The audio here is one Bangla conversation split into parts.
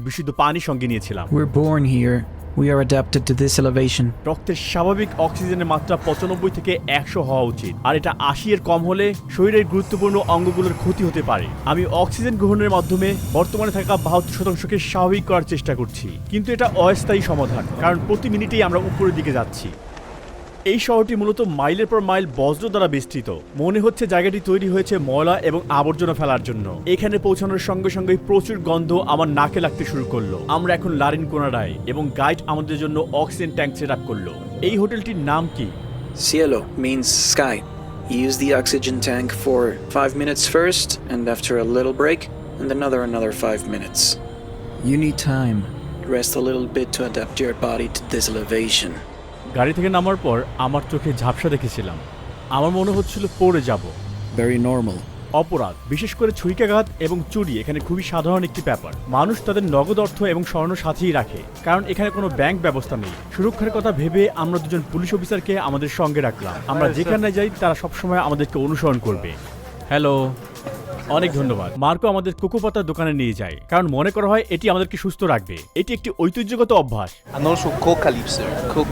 বিশুদ্ধ পানি সঙ্গে নিয়েছিলাম। We're born here. We are adapted to this elevation. রক্তের স্বাভাবিক অক্সিজেনের মাত্রা 95 থেকে 100 হওয়া উচিত, আর এটা 80 এর কম হলে শরীরের গুরুত্বপূর্ণ অঙ্গগুলোর ক্ষতি হতে পারে। আমি অক্সিজেন গ্রহণের মাধ্যমে বর্তমানে থাকা 72%কে স্বাভাবিক করার চেষ্টা করছি, কিন্তু এটা অস্থায়ী সমাধান, কারণ প্রতি মিনিটেই আমরা উপরের দিকে যাচ্ছি। এই শহরটি মূলত মাইলের পর মাইল বজ্র দ্বারা বেষ্টিত। মনে হচ্ছে জায়গাটি তৈরি হয়েছে ময়লা এবং আবর্জনা ফেলার জন্য। এখানে পৌঁছানোর সঙ্গে সঙ্গে প্রচুর গন্ধ আমার নাকে লাগতে শুরু করলো। আমরা এখন লারিনকোনাডায়, এবং গাইড আমাদের জন্য অক্সিজেন ট্যাঙ্ক সেট আপ করলো। এই হোটেলটির নাম কি? Cielo means sky. You use the oxygen tank for 5 minutes first, and after a little break, and another 5 minutes. You need time. Rest a little bit to adapt your body to this elevation. গাড়ি থেকে নামার পর আমার চোখে ঝাপসা দেখেছিলাম। আমার মনে হচ্ছিল পড়ে যাব। Very normal. অপরাধ, বিশেষ করে ছুরিকাঘাত এবং চুরি এখানে খুবই সাধারণ একটি ব্যাপার। মানুষ তাদের নগদ অর্থ এবং স্বর্ণ সাথেই রাখে, কারণ এখানে কোনো ব্যাংক ব্যবস্থা নেই। সুরক্ষার কথা ভেবে আমরা দুজন পুলিশ অফিসারকে আমাদের সঙ্গে রাখলাম। আমরা যেখানে যাই তারা সবসময় আমাদেরকে অনুসরণ করবে। হ্যালো, অনেক ধন্যবাদ। মার্কো আমাদের কোকো পাতার দোকানে নিয়ে যায়, কারণ মনে করা হয় এটি আমাদেরকে সুস্থ রাখবে। এটি একটি ঐতিহ্যগত অভ্যাস। And also coca leaves, sir.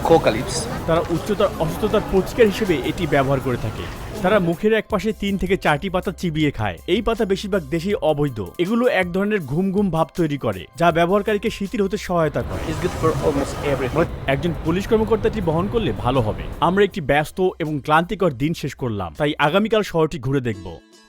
Coca leaves. তারা উচ্চতার অসুস্থতার প্রতিকার হিসেবে এটি ব্যবহার করে থাকে। তারা মুখের এক পাশে 3 থেকে 4টি পাতা চিবিয়ে খায়। এই পাতা বেশিরভাগ দেশেই অবৈধ। এগুলো এক ধরনের ঘুম ঘুম ভাব তৈরি করে, যা ব্যবহারকারীকে শিথিল হতে সহায়তা করে। It's good for almost everything. একজন পুলিশ কর্মকর্তাটি বহন করলে ভালো হবে। আমরা একটি ব্যস্ত এবং ক্লান্তিকর দিন শেষ করলাম, তাই আগামীকাল শহরটি ঘুরে দেখব।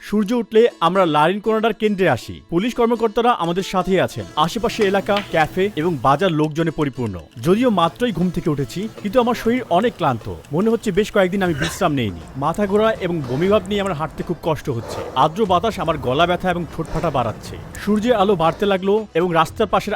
সূর্য উঠলে আমরা লারিনকোনাডার কেন্দ্রে আসি। পুলিশ কর্মকর্তারা আমাদের সাথেই আছেন। আশেপাশে এলাকা, ক্যাফে এবং বাজার লোকজনে পরিপূর্ণ। যদিও মাত্রই ঘুম থেকে উঠেছি, কিন্তু আমার শরীর অনেক ক্লান্ত। মনে হচ্ছে বেশ কয়েকদিন আমি বিশ্রাম নেইনি। মাথা ঘোরা এবং বমিভাব নিয়ে আমার হাঁটতে খুব কষ্ট হচ্ছে। আর্দ্র বাতাস আমার গলা ব্যথা এবং ঠোঁট ফাটা বাড়াচ্ছে। সূর্যের আলো বাড়তে লাগলো এবং রাস্তার পাশের